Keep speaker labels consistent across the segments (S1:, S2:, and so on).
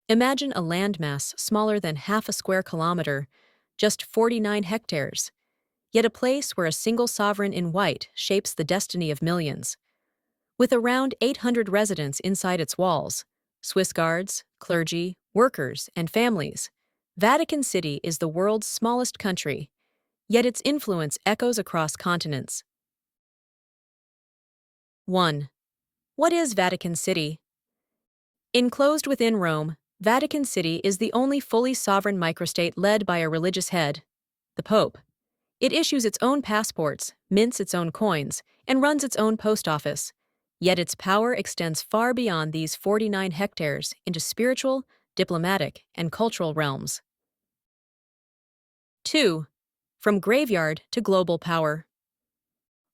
S1: Imagine a landmass smaller than half a square kilometer, just 49 hectares, yet a place where a single sovereign in white shapes the destiny of millions. With around 800 residents inside its walls, Swiss guards, clergy, workers, and families, Vatican City is the world's smallest country, yet its influence echoes across continents. 1. What is Vatican City? Enclosed within Rome, Vatican City is the only fully sovereign microstate led by a religious head, the Pope. It issues its own passports, mints its own coins, and runs its own post office. Yet its power extends far beyond these 49 hectares into spiritual, diplomatic, and cultural realms. 2. From graveyard to global power.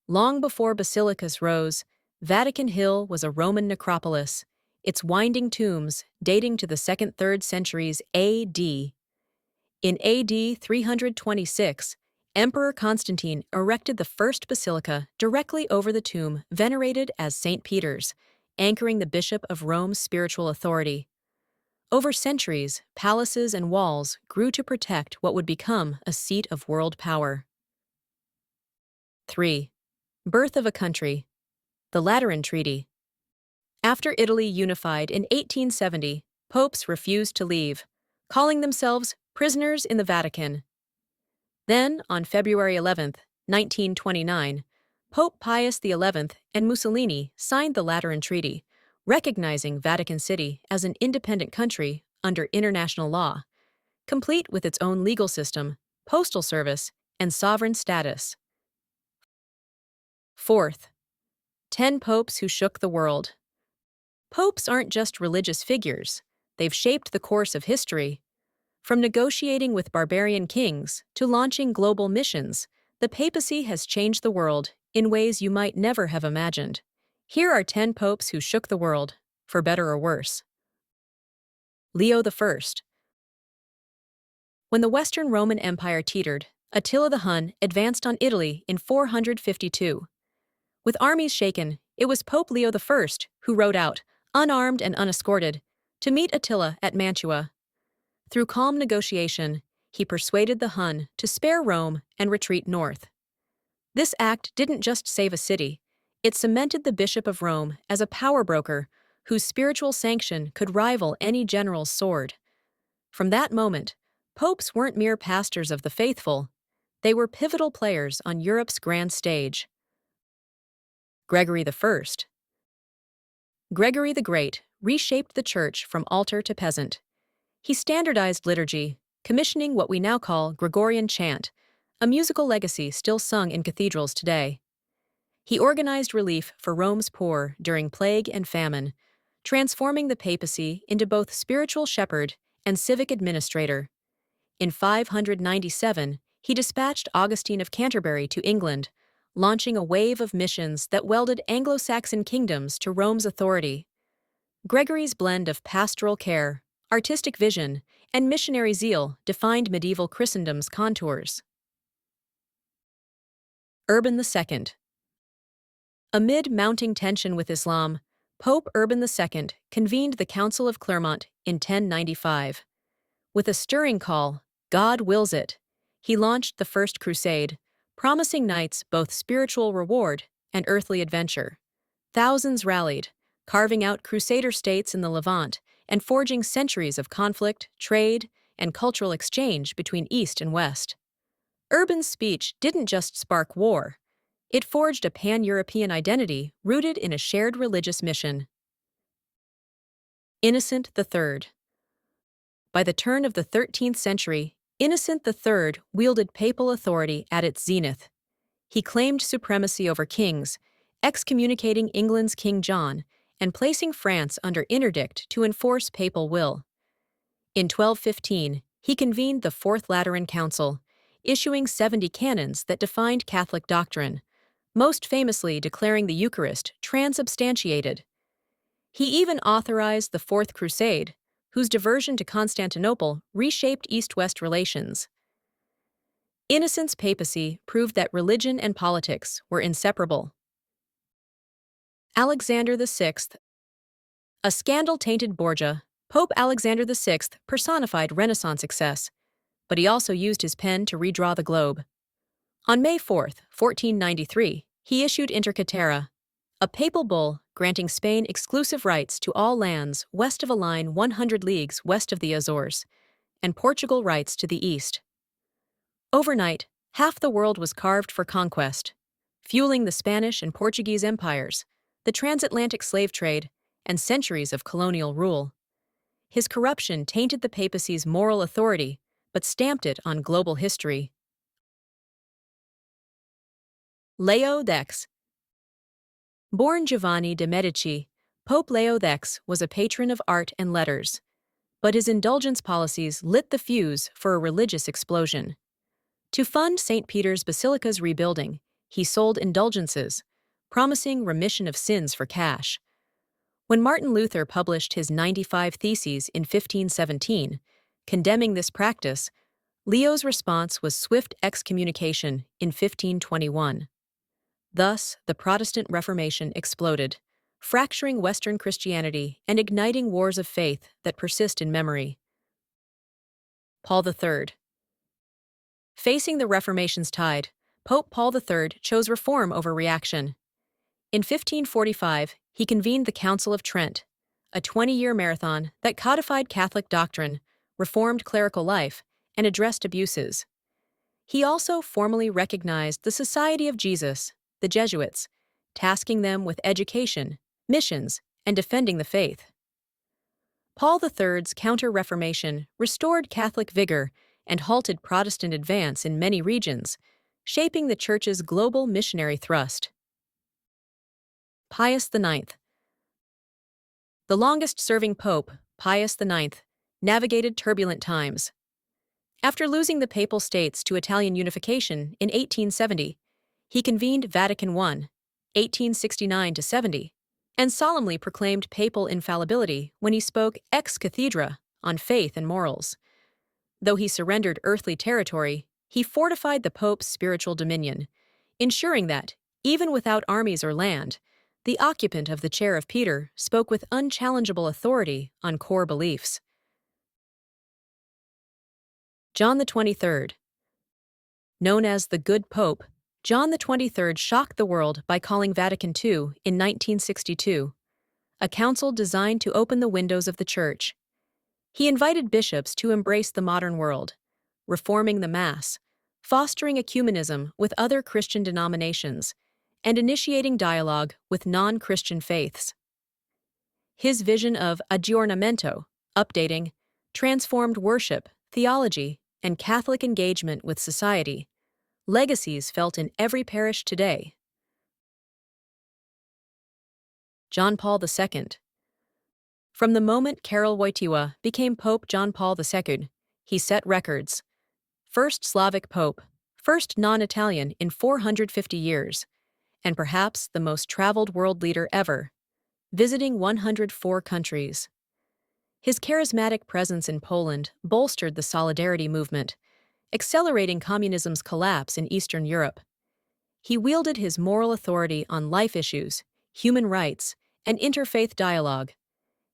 S1: Long before basilicas rose, Vatican Hill was a Roman necropolis, its winding tombs dating to the 2nd–3rd centuries A.D. In A.D. 326, Emperor Constantine erected the first basilica directly over the tomb venerated as St. Peter's, anchoring the Bishop of Rome's spiritual authority. Over centuries, palaces and walls grew to protect what would become a seat of world power. 3. Birth of a country. The Lateran Treaty. After Italy unified in 1870, popes refused to leave, calling themselves prisoners in the Vatican. Then, on February 11, 1929, Pope Pius XI and Mussolini signed the Lateran Treaty, recognizing Vatican City as an independent country under international law, complete with its own legal system, postal service, and sovereign status. 4th, 10 popes who shook the world. Popes aren't just religious figures, they've shaped the course of history. From negotiating with barbarian kings to launching global missions, the papacy has changed the world in ways you might never have imagined. Here are 10 popes who shook the world, for better or worse. Leo I. When the Western Roman Empire teetered, Attila the Hun advanced on Italy in 452. With armies shaken, it was Pope Leo I who rode out, unarmed and unescorted, to meet Attila at Mantua. Through calm negotiation, he persuaded the Hun to spare Rome and retreat north. This act didn't just save a city, it cemented the Bishop of Rome as a power broker whose spiritual sanction could rival any general's sword. From that moment, popes weren't mere pastors of the faithful, they were pivotal players on Europe's grand stage. Gregory I. Gregory the Great reshaped the Church from altar to peasant. He standardized liturgy, commissioning what we now call Gregorian chant, a musical legacy still sung in cathedrals today. He organized relief for Rome's poor during plague and famine, transforming the papacy into both spiritual shepherd and civic administrator. In 597, he dispatched Augustine of Canterbury to England, launching a wave of missions that welded Anglo-Saxon kingdoms to Rome's authority. Gregory's blend of pastoral care, artistic vision, and missionary zeal defined medieval Christendom's contours. Urban II. Amid mounting tension with Islam, Pope Urban II convened the Council of Clermont in 1095. With a stirring call, "God wills it," he launched the First Crusade, promising knights both spiritual reward and earthly adventure. Thousands rallied, carving out crusader states in the Levant and forging centuries of conflict, trade, and cultural exchange between East and West. Urban's speech didn't just spark war, it forged a pan-European identity rooted in a shared religious mission. Innocent III. By the turn of the 13th century, Innocent III wielded papal authority at its zenith. He claimed supremacy over kings, excommunicating England's King John and placing France under interdict to enforce papal will. In 1215, he convened the Fourth Lateran Council, issuing 70 canons that defined Catholic doctrine, most famously declaring the Eucharist transubstantiated. He even authorized the Fourth Crusade, whose diversion to Constantinople reshaped East-West relations. Innocent's papacy proved that religion and politics were inseparable. Alexander VI. A scandal-tainted Borgia, Pope Alexander VI personified Renaissance success, but he also used his pen to redraw the globe. On May 4, 1493, he issued Inter Caetera, a papal bull granting Spain exclusive rights to all lands west of a line 100 leagues west of the Azores, and Portugal rights to the east. Overnight, half the world was carved for conquest, fueling the Spanish and Portuguese empires, the transatlantic slave trade, and centuries of colonial rule. His corruption tainted the papacy's moral authority, but stamped it on global history. Leo X. Born Giovanni de' Medici, Pope Leo X was a patron of art and letters, but his indulgence policies lit the fuse for a religious explosion. To fund St. Peter's Basilica's rebuilding, he sold indulgences, promising remission of sins for cash. When Martin Luther published his 95 Theses in 1517, condemning this practice, Leo's response was swift excommunication in 1521. Thus, the Protestant Reformation exploded, fracturing Western Christianity and igniting wars of faith that persist in memory. Paul III. Facing the Reformation's tide, Pope Paul III chose reform over reaction. In 1545, he convened the Council of Trent, a 20-year marathon that codified Catholic doctrine, reformed clerical life, and addressed abuses. He also formally recognized the Society of Jesus, the Jesuits, tasking them with education, missions, and defending the faith. Paul III's Counter-Reformation restored Catholic vigor and halted Protestant advance in many regions, shaping the Church's global missionary thrust. Pius IX. The longest-serving pope, Pius IX, navigated turbulent times. After losing the Papal States to Italian unification in 1870, he convened Vatican I, 1869-70, and solemnly proclaimed papal infallibility when he spoke ex cathedra on faith and morals. Though he surrendered earthly territory, he fortified the Pope's spiritual dominion, ensuring that, even without armies or land, the occupant of the chair of Peter spoke with unchallengeable authority on core beliefs. John XXIII. Known as the Good Pope, John XXIII shocked the world by calling Vatican II in 1962, a council designed to open the windows of the Church. He invited bishops to embrace the modern world, reforming the Mass, fostering ecumenism with other Christian denominations, and initiating dialogue with non-Christian faiths. His vision of aggiornamento, updating, transformed worship, theology, and Catholic engagement with society, legacies felt in every parish today. John Paul II. From the moment Karol Wojtyła became Pope John Paul II, he set records. First Slavic Pope, first non-Italian in 450 years, and perhaps the most traveled world leader ever, visiting 104 countries. His charismatic presence in Poland bolstered the Solidarity movement, accelerating communism's collapse in Eastern Europe. He wielded his moral authority on life issues, human rights, and interfaith dialogue,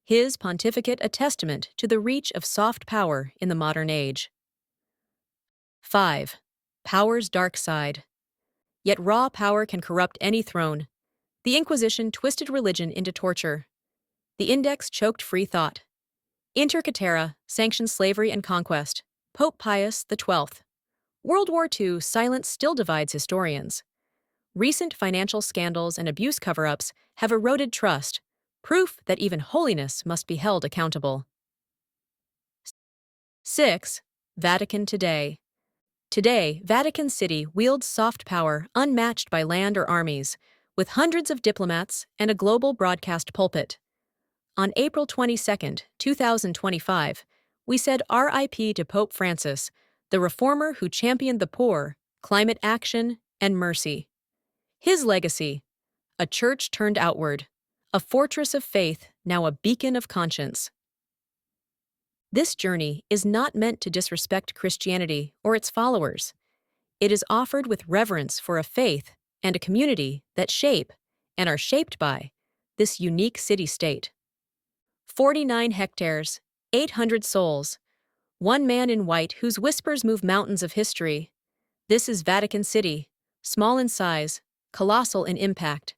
S1: his pontificate a testament to the reach of soft power in the modern age. 5. Power's dark side. Yet raw power can corrupt any throne. The Inquisition twisted religion into torture. The Index choked free thought. Inter Caetera sanctioned slavery and conquest. Pope Pius XII. World War II silence still divides historians. Recent financial scandals and abuse cover-ups have eroded trust, proof that even holiness must be held accountable. 6. Vatican today. Today, Vatican City wields soft power unmatched by land or armies, with hundreds of diplomats and a global broadcast pulpit. On April 22, 2025, we said RIP to Pope Francis, the reformer who championed the poor, climate action, and mercy. His legacy: a church turned outward, a fortress of faith, now a beacon of conscience. This journey is not meant to disrespect Christianity or its followers. It is offered with reverence for a faith and a community that shape, and are shaped by, this unique city-state. 49 hectares, 800 souls. One man in white whose whispers move mountains of history. This is Vatican City, small in size, colossal in impact.